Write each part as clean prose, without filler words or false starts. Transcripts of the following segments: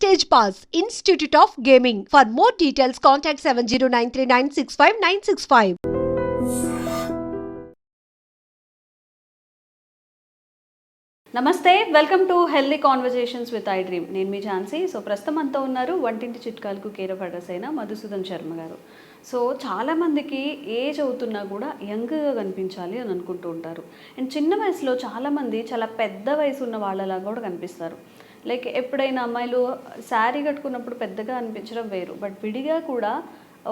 Stage Pass, Institute of Gaming. For more details, contact 7093965965965. నమస్తే, welcome to healthy conversations with I dream. నేను మీ Jhansi. So ప్రస్తుతం అంతా ఉన్నారు వంటింటి చిట్కాలకు కేర్ ఆఫ్ అడ్రస్ అయిన మధుసూదన్ శర్మ గారు. సో చాలామందికి ఏజ్ అవుతున్నా కూడా యంగ్గా కనిపించాలి అని అనుకుంటూ ఉంటారు. అండ్ చిన్న వయసులో చాలామంది చాలా పెద్ద వయసు ఉన్న వాళ్ళలాగా కూడా కనిపిస్తారు. లైక్ ఎప్పుడైనా అమ్మాయిలు శారీ కట్టుకున్నప్పుడు పెద్దగా అనిపించడం వేరు, బట్ విడిగా కూడా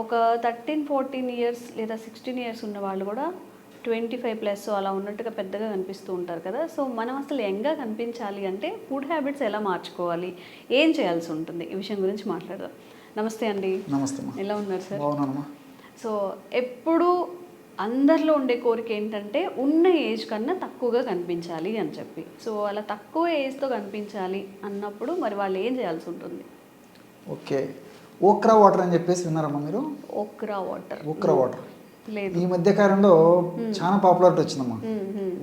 ఒక 13-14 ఇయర్స్ లేదా 16 ఇయర్స్ ఉన్న వాళ్ళు కూడా 25+ అలా ఉన్నట్టుగా పెద్దగా కనిపిస్తూ ఉంటారు కదా. సో మనం అసలు యంగ్గా కనిపించాలి అంటే ఫుడ్ హ్యాబిట్స్ ఎలా మార్చుకోవాలి, ఏం చేయాల్సి ఉంటుంది, ఈ విషయం గురించి మాట్లాడదాం. నమస్తే అండి. నమస్తే. ఎలా ఉన్నారు సార్? బాగున్నానమ్మా. సో ఎప్పుడు అందరిలో ఉండే కోరిక ఏంటంటే ఉన్న ఏజ్ కన్నా తక్కువగా కనిపించాలి అని చెప్పి. సో అలా తక్కువ ఏజ్తో కనిపించాలి అన్నప్పుడు మరి వాళ్ళు ఏం చేయాల్సి ఉంటుంది? ఓకే, ఓక్రా వాటర్ అని చెప్పేసి విన్నారమ్మా మీరు? ఓక్రా వాటర్ లేదు, ఈ మధ్య కాలంలో చాలా పాపులారిటీ వచ్చిందమ్మా.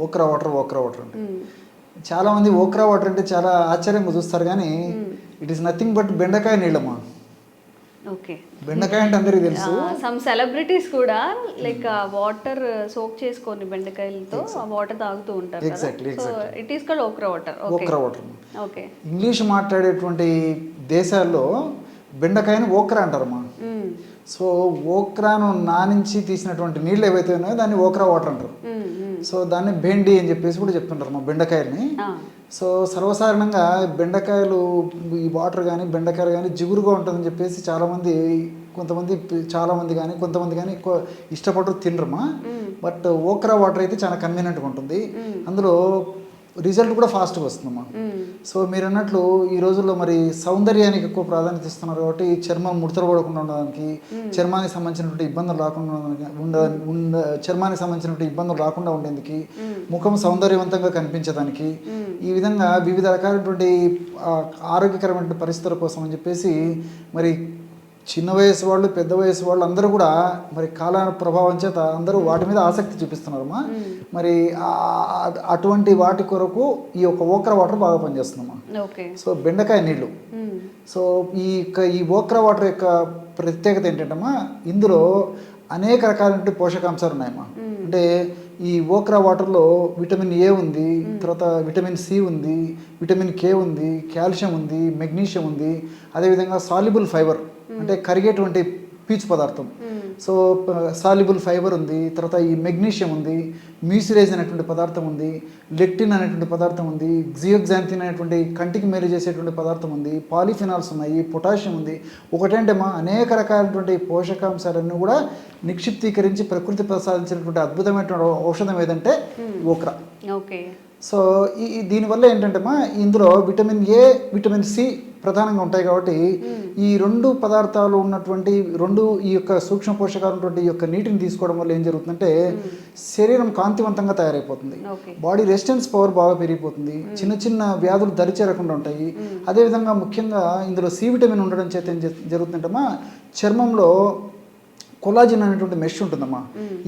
ఓక్రా వాటర్ అంటే చాలా మంది ఓక్రా వాటర్ అంటే చాలా ఆశ్చర్యంగా చూస్తారు, కానీ ఇట్ ఈస్ నథింగ్ బట్ బెండకాయ నీళ్ళమ్మా. ఓకే, బెండకాయ అంటే అందరికీ తెలుసు. సమ్ సెలబ్రిటీస్ కూడా లైక్ వాటర్ సోక్ చేసుకొని బెండకాయలతో ఆ వాటర్ తాగుతూ ఉంటారు. Exactly. It is called okra water. Okay, English మాట్లాడేటువంటి దేశాల్లో బెండకాయని ఓక్రా అంటారమ్మా. సో ఓక్రాను నానించి తీసినటువంటి నీళ్ళు ఏవైతే ఉన్నాయో దాన్ని ఓక్రా వాటర్ అంటారు. సో దాన్ని బెండి అని చెప్పేసి కూడా చెప్తుంటారు మా బెండకాయల్ని. సో సర్వసాధారణంగా బెండకాయలు ఈ వాటర్ కానీ బెండకాయలు కానీ జిగురుగా ఉంటుందని చెప్పేసి చాలామంది కానీ కొంతమంది ఎక్కువ ఇష్టపడరు, తినరమ్మా. బట్ ఓక్రా వాటర్ అయితే చాలా కన్వీనియంట్గా ఉంటుంది, అందులో రిజల్ట్ కూడా ఫాస్ట్గా వస్తుందమ్మా. సో మీరు అన్నట్లు ఈ రోజుల్లో మరి సౌందర్యానికి ఎక్కువ ప్రాధాన్యత ఇస్తున్నారు కాబట్టి చర్మం ముడతలు పడకుండా ఉండడానికి, చర్మానికి సంబంధించినటువంటి ఇబ్బందులు రాకుండా ఉండేందుకు, ముఖం సౌందర్యవంతంగా కనిపించడానికి, ఈ విధంగా వివిధ రకాలైనటువంటి ఆరోగ్యకరమైన పరిస్థితుల కోసం అని చెప్పేసి మరి చిన్న వయసు వాళ్ళు పెద్ద వయసు వాళ్ళు అందరూ కూడా మరి కాల ప్రభావం చేత అందరూ వాటి మీద ఆసక్తి చూపిస్తున్నారమ్మా. మరి అటువంటి వాటి కొరకు ఈ యొక్క ఓక్రా వాటర్ బాగా పనిచేస్తుందమ్మా. సో బెండకాయ నీళ్ళు. సో ఈ ఓక్రా వాటర్ యొక్క ప్రత్యేకత ఏంటంటమ్మా, ఇందులో అనేక రకాలైన పోషకాంశాలు ఉన్నాయమ్మా. అంటే ఈ ఓక్రా వాటర్లో విటమిన్ ఏ ఉంది, తర్వాత విటమిన్ సి ఉంది, విటమిన్ కే ఉంది, కాల్షియం ఉంది, మెగ్నీషియం ఉంది, అదేవిధంగా సాల్యుబుల్ ఫైబర్ అంటే కరిగేటువంటి పీచు పదార్థం, సో సాల్యుబుల్ ఫైబర్ ఉంది, తర్వాత ఈ మెగ్నీషియం ఉంది, మ్యూసిలేజ్ అనేటువంటి పదార్థం ఉంది, లెక్టిన్ అనేటువంటి పదార్థం ఉంది, జియోగ్జాంతిన్ అనేటువంటి కంటికి మేలు చేసేటువంటి పదార్థం ఉంది, పాలిఫినాల్స్ ఉన్నాయి, పొటాషియం ఉంది. ఒకటేంటమ్మా అనేక రకాలైనటువంటి పోషకాంశాలన్నీ కూడా నిక్షిప్తీకరించి ప్రకృతి ప్రసాదించినటువంటి అద్భుతమైనటువంటి ఔషధం ఏదంటే ఓక్రా. ఓకే. సో దీనివల్ల ఏంటంటేమా ఇందులో విటమిన్ ఏ, విటమిన్ సి ప్రధానంగా ఉంటాయి కాబట్టి ఈ రెండు పదార్థాలు ఉన్నటువంటి ఈ యొక్క సూక్ష్మ పోషకాలు ఉన్నటువంటి ఈ యొక్క నీటిని తీసుకోవడం వల్ల ఏం జరుగుతుందంటే శరీరం కాంతివంతంగా తయారైపోతుంది, బాడీ రెసిస్టెన్స్ పవర్ బాగా పెరిగిపోతుంది, చిన్న చిన్న వ్యాధులు దరిచేరకుండా ఉంటాయి. అదేవిధంగా ముఖ్యంగా ఇందులో సి విటమిన్ ఉండడం చేత ఏం జరుగుతుందంటమ్మా చర్మంలో కొలాజిన్ అనేటువంటి మెష్ ఉంటుందమ్మా.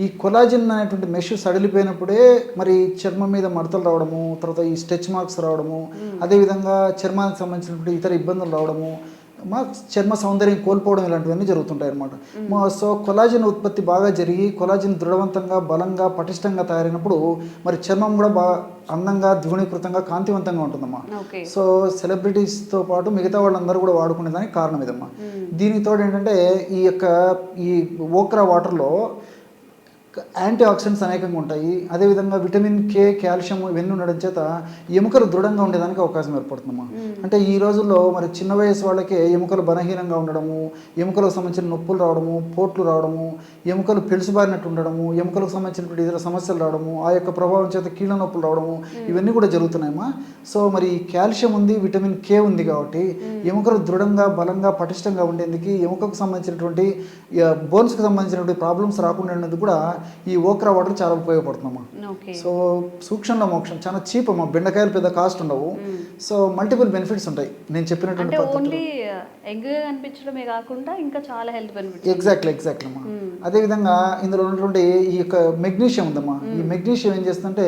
ఈ కొలాజిన్ అనేటువంటి మెష్ సడిలిపోయినప్పుడే మరి చర్మం మీద మడతలు రావడము, తర్వాత ఈ స్ట్రెచ్ మార్క్స్ రావడము, అదేవిధంగా చర్మానికి సంబంధించినటువంటి ఇతర ఇబ్బందులు రావడము, చర్మ సౌందర్యం కోల్పోవడం ఇలాంటివన్నీ జరుగుతుంటాయి అన్నమాట. సో కొలాజిన్ ఉత్పత్తి బాగా జరిగి కొలాజిన్ దృఢవంతంగా బలంగా పటిష్టంగా తయారైనప్పుడు మరి చర్మం కూడా బాగా అందంగా ద్విగుణీకృతంగా కాంతివంతంగా ఉంటుందమ్మా. సో సెలబ్రిటీస్తో పాటు మిగతా వాళ్ళందరూ కూడా వాడుకునేదానికి కారణం ఇదమ్మా. దీనితో ఏంటంటే ఈ ఓక్రా వాటర్లో యాంటీ ఆక్సిడెంట్స్ అనేకంగా ఉంటాయి, అదేవిధంగా విటమిన్ కే, కాల్షియం ఇవన్నీ ఉండడం చేత ఎముకలు దృఢంగా ఉండేదానికి అవకాశం ఏర్పడుతుందమ్మా. అంటే ఈ రోజుల్లో మరి చిన్న వయసు వాళ్ళకే ఎముకలు బలహీనంగా ఉండడము, ఎముకలకు సంబంధించిన నొప్పులు రావడము, పోట్లు రావడము, ఎముకలు పెలుసుబారినట్టు ఉండడము, ఎముకలకు సంబంధించినటువంటి ఇతర సమస్యలు రావడము, ఆ యొక్క ప్రభావం చేత కీళ్ళ నొప్పులు రావడము, ఇవన్నీ కూడా జరుగుతున్నాయమ్మా. సో మరి కాల్షియం ఉంది, విటమిన్ కే ఉంది కాబట్టి ఎముకలు దృఢంగా బలంగా పటిష్టంగా ఉండేందుకు, ఎముకకు సంబంధించినటువంటి బోన్స్కి సంబంధించినటువంటి ప్రాబ్లమ్స్ రాకుండా ఉండేందుకు కూడా ఈ ఓక్రా వాటర్ చాలా ఉపయోగపడుతుందమ్మా. సో సూక్ష్మంలో మోక్షం, చాలా చీప్ అమ్మా. బెండకాయలు పెద్ద కాస్ట్ ఉండవు. సో మల్టిపుల్ బెనిఫిట్స్ ఉంటాయి నేను చెప్పినటువంటి ఎగ్జాక్ట్లీ అమ్మా. అదేవిధంగా ఇందులో ఉన్నటువంటి ఈ యొక్క మెగ్నీషియం ఉందమ్మా. ఈ మెగ్నీషియం ఏం చేస్తుందంటే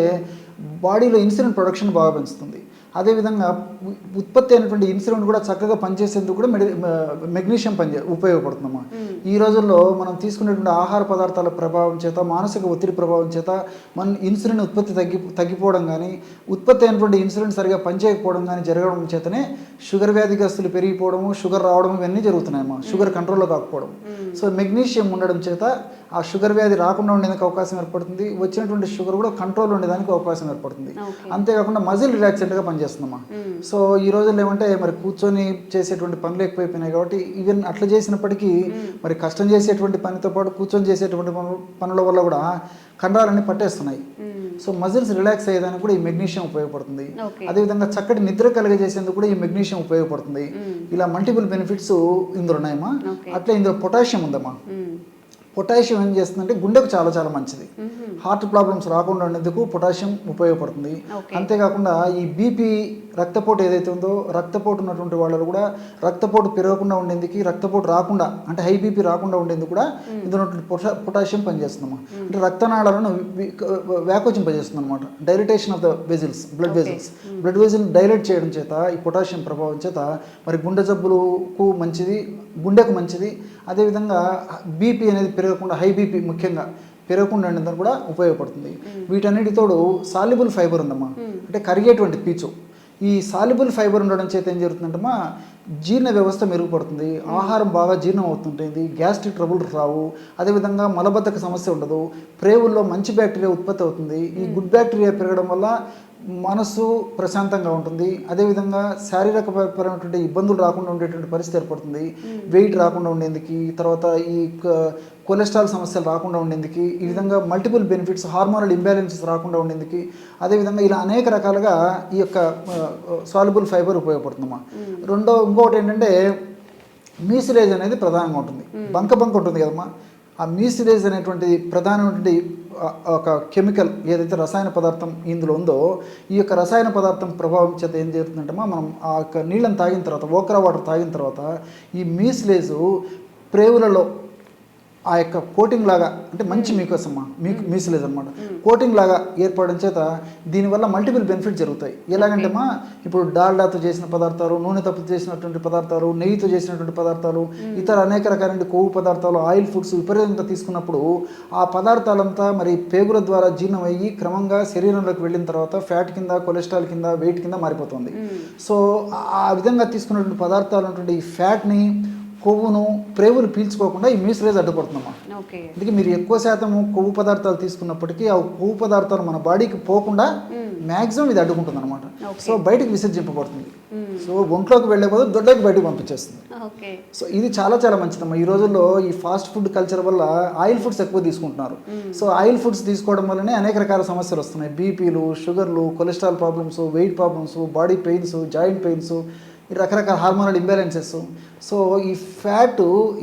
బాడీలో ఇన్సులిన్ ప్రొడక్షన్ బాగా పెంచుతుంది. అదేవిధంగా ఉత్పత్తి అయినటువంటి ఇన్సులిన్ కూడా చక్కగా పనిచేసేందుకు కూడా మెగ్నీషియం ఉపయోగపడుతుందమ్మా. ఈ రోజుల్లో మనం తీసుకునేటువంటి ఆహార పదార్థాల ప్రభావం చేత, మానసిక ఒత్తిడి ప్రభావం చేత మన ఇన్సులిన్ ఉత్పత్తి తగ్గిపోవడం కానీ, ఉత్పత్తి అయినటువంటి ఇన్సులిన్ సరిగా పనిచేయకపోవడం కానీ జరగడం చేతనే షుగర్ వ్యాధిగ్రస్తులు పెరిగిపోవడము, షుగర్ రావడం ఇవన్నీ జరుగుతున్నాయమ్మా. షుగర్ కంట్రోల్లో కాకపోవడం. సో మెగ్నీషియం ఉండడం చేత ఆ షుగర్ వ్యాధి రాకుండా ఉండేందుకు అవకాశం ఏర్పడుతుంది. వచ్చినటువంటి షుగర్ కూడా కంట్రోల్ ఉండేదానికి అవకాశం ఏర్పడుతుంది. అంతేకాకుండా మజిల్ రిలాక్సెంట్గా పనిచేస్తుందమ్మా. సో ఈ రోజుల్లో ఏమంటే మరి కూర్చొని చేసేటువంటి పనులు ఎక్కువైపోయినాయి కాబట్టి ఈవెన్ అట్లా చేసినప్పటికీ మరి కష్టం చేసేటువంటి పనితో పాటు కూర్చొని చేసేటువంటి పనుల వల్ల కూడా కండరాలన్నీ పట్టేస్తున్నాయి. సో మజిల్స్ రిలాక్స్ అయ్యేదానికి కూడా ఈ మెగ్నీషియం ఉపయోగపడుతుంది. అదేవిధంగా చక్కటి నిద్ర కలిగజేసేందుకు కూడా ఈ మెగ్నీషియం ఉపయోగపడుతుంది. ఇలా మల్టిపుల్ బెనిఫిట్స్ ఇందులో ఉన్నాయమ్మా. అట్లా ఇందులో పొటాషియం ఉందమ్మా. పొటాషియం ఏం చేస్తుందంటే గుండెకు చాలా చాలా మంచిది. హార్ట్ ప్రాబ్లమ్స్ రాకుండా ఉండేందుకు పొటాషియం ఉపయోగపడుతుంది. అంతేకాకుండా ఈ బీపీ రక్తపోటు ఏదైతే ఉందో, రక్తపోటు ఉన్నటువంటి వాళ్ళు కూడా రక్తపోటు పెరగకుండా ఉండేందుకు, రక్తపోటు రాకుండా అంటే హై బీపీ రాకుండా ఉండేందుకు కూడా ఇందులో పొటాషియం పనిచేస్తుందమ్మా. అంటే రక్తనాళాలను వ్యాకోచింపజేస్తుంది అనమాట. Dilatation of the vessels, blood వెజిల్ dilate చేయడం చేత ఈ పొటాషియం ప్రభావం చేత మరి గుండె జబ్బులకు మంచిది, గుండెకు మంచిది. అదేవిధంగా బీపీ అనేది పెరగకుండా, హై బీపీ ముఖ్యంగా పెరగకుండా ఉండేందుకు కూడా ఉపయోగపడుతుంది. వీటన్నిటితోడు సాల్యుబుల్ ఫైబర్ ఉందమ్మా. అంటే కరిగేటువంటి పీచు. ఈ సాల్యుబుల్ ఫైబర్ ఉండడం చేత ఏం జరుగుతుందంటమ్మా, జీర్ణ వ్యవస్థ మెరుగుపడుతుంది, ఆహారం బాగా జీర్ణం అవుతుంటుంది, గ్యాస్ట్రిక్ ట్రబుల్స్ రావు, అదేవిధంగా మలబద్ధక సమస్య ఉండదు, ప్రేవుల్లో మంచి బ్యాక్టీరియా ఉత్పత్తి అవుతుంది. ఈ గుడ్ బ్యాక్టీరియా పెరగడం వల్ల మనసు ప్రశాంతంగా ఉంటుంది. అదేవిధంగా శారీరకపరమైనటువంటి ఇబ్బందులు రాకుండా ఉండేటువంటి పరిస్థితి ఏర్పడుతుంది. వెయిట్ రాకుండా ఉండేందుకు, తర్వాత ఈ కొలెస్ట్రాల్ సమస్యలు రాకుండా ఉండేందుకు, ఈ విధంగా మల్టిపుల్ బెనిఫిట్స్, హార్మోనల్ ఇంబ్యాలెన్సెస్ రాకుండా ఉండేందుకు, అదేవిధంగా ఇలా అనేక రకాలుగా ఈ యొక్క సాల్యుబుల్ ఫైబర్ ఉపయోగపడుతుందమ్మా. ఇంకొకటి ఏంటంటే మీసిలేజ్ అనేది ప్రధానంగా ఉంటుంది. బంక ఉంటుంది కదమ్మా. ఆ మీసిలేజ్ అనేటువంటి ప్రధానమైనటువంటి ఒక కెమికల్ ఏదైతే రసాయన పదార్థం ఇందులో ఉందో, ఈ యొక్క రసాయన పదార్థం ప్రభావం చేత ఏం జరుగుతుందంటే మనం ఆ యొక్క నీళ్ళని తాగిన తర్వాత, ఓక్రా వాటర్ తాగిన తర్వాత ఈ మీసిలేజు ప్రేవులలో ఆ యొక్క కోటింగ్ లాగా, అంటే మంచి మీకోస్ అమ్మా, మీసిలేజ్ అనమాట, కోటింగ్ లాగా ఏర్పడడం చేత దీనివల్ల మల్టిపుల్ బెనిఫిట్స్ జరుగుతాయి. ఎలాగంటే అమ్మా, ఇప్పుడు డాల్డాతో చేసిన పదార్థాలు, నూనెతో చేసినటువంటి పదార్థాలు, నెయ్యితో చేసినటువంటి పదార్థాలు, ఇతర అనేక రకాలైన కొవ్వు పదార్థాలు, ఆయిల్ ఫుడ్స్ విపరీతంగా తీసుకున్నప్పుడు ఆ పదార్థాలంతా మరి పేగుల ద్వారా జీర్ణం అయ్యి క్రమంగా శరీరంలోకి వెళ్ళిన తర్వాత ఫ్యాట్ కింద, కొలెస్ట్రాల్ కింద, వెయిట్ కింద మారిపోతుంది. సో ఆ విధంగా తీసుకున్నటువంటి పదార్థాలు ఉన్నటువంటి ఈ ఫ్యాట్ని, కొవ్వును ప్రేవులు పీల్చుకోకుండా ఈ మీసిలేజ్ అడ్డుపడుతుందమ్మా. అందుకే మీరు ఎక్కువ శాతం కొవ్వు పదార్థాలు తీసుకున్నప్పటికీ ఆ కొవ్వు పదార్థాలు మన బాడీకి పోకుండా మ్యాక్సిమం ఇది అడ్డుకుంటుంది అనమాట. సో బయటకు విసర్జింపబడుతుంది. సో ఒంట్లోకి వెళ్ళే బదులు దొడ్లోకి బయటకు పంపించేస్తుంది. సో ఇది చాలా చాలా మంచిదమ్మా. ఈ రోజుల్లో ఈ ఫాస్ట్ ఫుడ్ కల్చర్ వల్ల ఆయిల్ ఫుడ్స్ ఎక్కువ తీసుకుంటున్నారు. సో ఆయిల్ ఫుడ్స్ తీసుకోవడం వల్లనే అనేక రకాల సమస్యలు వస్తున్నాయి. బీపీలు, షుగర్లు, cholesterol problems, weight problems, body pains, joint pains, రకరకాల హార్మోనల్ ఇంబ్యాలెన్సెస్. సో ఈ ఫ్యాట్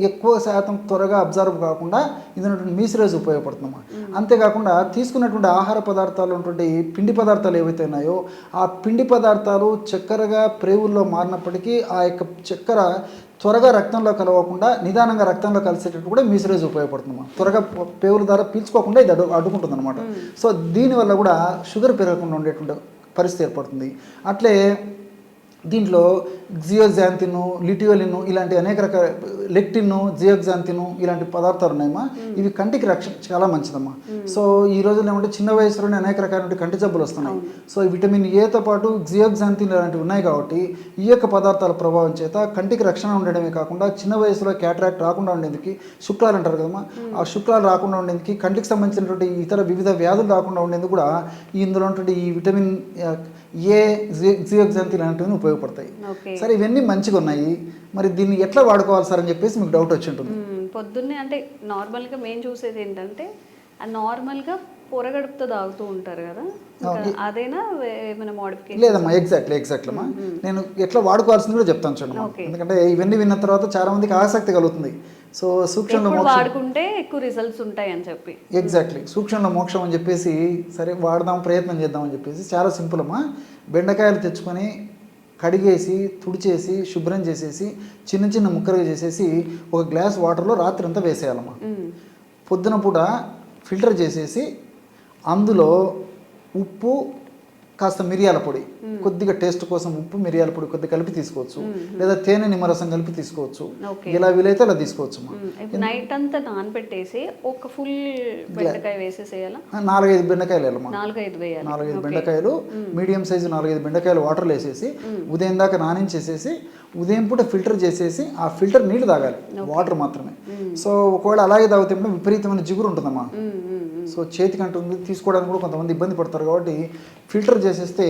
ఎక్కువ శాతం త్వరగా అబ్జర్వ్ కాకుండా ఇది మీసిలేజ్ ఉపయోగపడుతుందమ్మా. అంతేకాకుండా తీసుకున్నటువంటి ఆహార పదార్థాలు ఉన్నటువంటి పిండి పదార్థాలు ఏవైతే ఉన్నాయో ఆ పిండి పదార్థాలు చక్కెరగా ప్రేవుల్లో మారినప్పటికీ ఆ యొక్క చక్కెర త్వరగా రక్తంలో కలవకుండా నిదానంగా రక్తంలో కలిసేటట్టు కూడా మీసిలేజ్ ఉపయోగపడుతుందమ్మా. త్వరగా పేవుల ద్వారా పీల్చుకోకుండా ఇది అడ్డుకుంటుంది అనమాట. సో దీనివల్ల కూడా షుగర్ పెరగకుండా ఉండేటువంటి పరిస్థితి ఏర్పడుతుంది. అట్లే దీంట్లో జియోగ్జాంతిను, లిటియోలిన్ ఇలాంటి అనేక రకాల లెక్టిన్, జియోగ్జాంతిను ఇలాంటి పదార్థాలు ఉన్నాయమ్మా. ఇవి కంటికి రక్షణ చాలా మంచిదమ్మా. సో ఈ రోజుల్లో ఏమంటే చిన్న వయసులోనే అనేక రకాల కంటి జబ్బులు వస్తున్నాయి. సో విటమిన్ ఏతో పాటు జియోగ్జాంతిన్ ఇలాంటివి ఉన్నాయి కాబట్టి ఈ యొక్క పదార్థాల ప్రభావం చేత కంటికి రక్షణ ఉండడమే కాకుండా చిన్న వయసులో క్యాటరాక్ట్ రాకుండా ఉండేందుకు, శుక్లాలు అంటారు కదమ్మా, ఆ శుక్లాలు రాకుండా ఉండేందుకు, కంటికి సంబంధించినటువంటి ఇతర వివిధ వ్యాధులు రాకుండా ఉండేందుకు కూడా ఇందులో ఉన్నటువంటి ఈ విటమిన్ ఏ, జియోగ్జాంతిన్ ఇలాంటివి ఉపయోగపడతాయి. సరే ఇవన్నీ మంచిగా ఉన్నాయి, మరి దీన్ని ఎట్లా వాడుకోవాలి సార్ అని చెప్పేసి మీకు డౌట్ వచ్చి ఉంటుంది. పొద్దున్నే అంటే నార్మల్గా మేము చూసేది ఏంటంటే నార్మల్గా పొరగడుపుతో తాగుతూ ఉంటారు కదా, అదేనా ఏమైనా మోడిఫికేషన్? లేదమ్మా, ఎగ్జాక్ట్లీ అమ్మా. నేను ఎట్లా వాడుకోవాల్సింది కూడా చెప్తాను చూడండి. ఎందుకంటే ఇవన్నీ విన్న తర్వాత చాలా మందికి ఆసక్తి కలుగుతుంది. సో సూక్ష్మంలో వాడుకుంటే ఎక్కువ రిజల్ట్స్ ఉంటాయి అని చెప్పి, ఎగ్జాక్ట్లీ సూక్ష్మంలో మోక్షం అని చెప్పేసి సరే వాడదాం, ప్రయత్నం చేద్దామని చెప్పేసి చాలా సింపుల్ అమ్మా. బెండకాయలు తెచ్చుకొని కడిగేసి, తుడిచేసి, శుభ్రం చేసేసి, చిన్న చిన్న ముక్కలుగా చేసేసి ఒక గ్లాస్ వాటర్లో రాత్రి అంతా వేసేయాలమ్మా. పొద్దున పూట ఫిల్టర్ చేసేసి అందులో ఉప్పు, కాస్త మిరియాల పొడి, కొద్దిగా టేస్ట్ కోసం ఉప్పు, మిరియాల పొడి కొద్దిగా కలిపి తీసుకోవచ్చు, లేదా తేనె నిమ్మరసం కలిపి తీసుకోవచ్చు. ఇలా వీలైతే అలా తీసుకోవచ్చు. నైట్ అంతా నానబెట్టేసి ఒక ఫుల్ బెండకాయ వేసేసేయాలా? 4-5 బెండకాయలు వేయాలమ్మా. 4-5 బెండకాయలు, మీడియం సైజు 4-5 బెండకాయలు వాటర్లో వేసేసి ఉదయం దాకా నానించేసేసి ఉదయం పూట ఫిల్టర్ చేసేసి ఆ ఫిల్టర్ నీళ్ళు తాగాలి, వాటర్ మాత్రమే. సో ఒకవేళ అలాగే తాగితే విపరీతమైన జిగురు ఉంటుందమ్మా. సో చేతికి అంటుంది, తీసుకోవడానికి కూడా కొంతమంది ఇబ్బంది పడతారు. కాబట్టి ఫిల్టర్ చేసేస్తే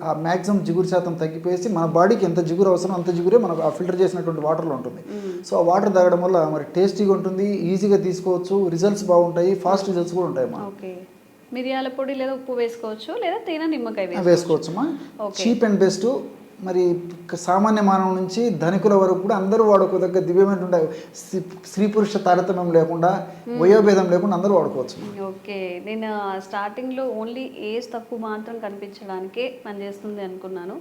ఆ మ్యాక్సిమం జిగురు శాతం తగ్గిపోయేసి మన బాడీకి ఎంత జిగురు అవసరం అంత జిగురే మనకు ఆ ఫిల్టర్ చేసినటువంటి వాటర్లో ఉంటుంది. సో ఆ వాటర్ తాగడం వల్ల మరి టేస్టీగా ఉంటుంది, ఈజీగా తీసుకోవచ్చు, రిజల్ట్స్ బాగుంటాయి, ఫాస్ట్ రిజల్ట్స్ కూడా ఉంటాయి అమ్మా. మిరియాల పొడి లేదా ఉప్పు వేసుకోవచ్చు, లేదా తేనె నిమ్మకాయ వేసుకోవచ్చమ్మా. Cheap and best. మరి సామాన్య మానవుల నుంచి ధనికుల వరకు కూడా అందరూ వాడుకోదగ్గ దివ్యమైనటువంటి స్త్రీ పురుష తారతమ్యం లేకుండా, వయోభేదం లేకుండా అందరూ వాడుకోవచ్చు. ఓకే, నేను స్టార్టింగ్లో ఓన్లీ ఏజ్ తక్కువ మాత్రం కనిపించడానికే పనిచేస్తుంది అనుకున్నాను.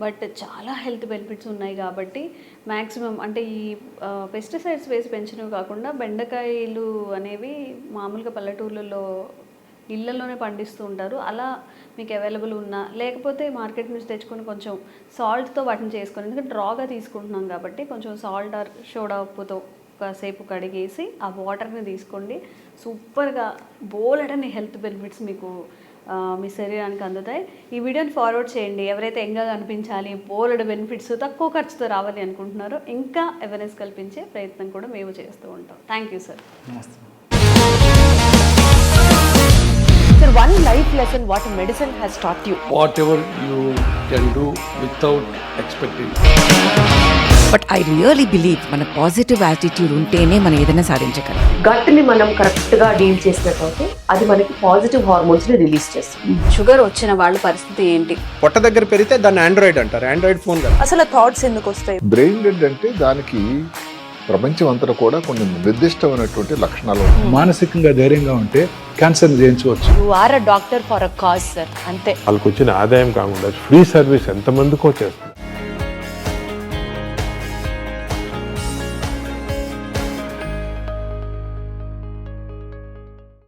బట్ చాలా హెల్త్ బెనిఫిట్స్ ఉన్నాయి కాబట్టి మ్యాక్సిమం అంటే ఈ పెస్టిసైడ్స్ వేసి పెంచినవి కాకుండా బెండకాయలు అనేవి మామూలుగా పల్లెటూర్లలో ఇళ్ళల్లోనే పండిస్తూ ఉంటారు. అలా మీకు అవైలబుల్ ఉన్నా, లేకపోతే మార్కెట్ నుంచి తెచ్చుకొని కొంచెం సాల్ట్తో వాటిని చేసుకొని, ఎందుకంటే డ్రాగా తీసుకుంటున్నాం కాబట్టి కొంచెం సాల్ట్ ఆర్ సోడా ఉప్పుతో కాసేపు కడిగేసి ఆ వాటర్ని తీసుకోండి. సూపర్గా బోలెడని హెల్త్ బెనిఫిట్స్ మీకు మీ శరీరానికి అందుతాయి. ఈ వీడియోని ఫార్వర్డ్ చేయండి. ఎవరైతే ఎంగా కనిపించాలి, బోలెడు బెనిఫిట్స్ తక్కువ ఖర్చుతో రావాలి అనుకుంటున్నారో ఇంకా అవేర్నెస్ కల్పించే ప్రయత్నం కూడా మేము చేస్తూ ఉంటాం. Thank you sir. Sir, one life lesson what medicine has taught you. Whatever you can do without expecting. But I really believe మన పాజిటివ్ యాటిట్యూడ్ ఉంటేనే మనం ఏదైనా సాధించగలం. గట్ని మనం కరెక్ట్గా డీల్ చేసినట్లయితే అది మనకి పాజిటివ్ హార్మోన్స్ని రిలీజ్ చేస్తుంది. షుగర్ వచ్చిన వాళ్ళ పరిస్థితి ఏంటి? పొట్ట దగ్గర పెరిగితే దాన్ని ఆండ్రాయిడ్ అంటారు, ఆండ్రాయిడ్ ఫోన్ కదా. అసలు థాట్స్ ఎందుకు వస్తాయి? బ్రెయిన్ డెడ్ అంటే దానికి ప్రపంచం అంతా కూడా కొన్ని నిర్దిష్టమైనటువంటి లక్షణాలు ఉంటాయి. మానసికంగా ధైర్యంగా ఉంటే క్యాన్సర్ జయించవచ్చు. You are a doctor for a cause sir, అంతే. వాళ్ళకి వచ్చిన ఆదాయం కాకుండా ఫ్రీ సర్వీస్ ఎంతమందికో చేస్తారు.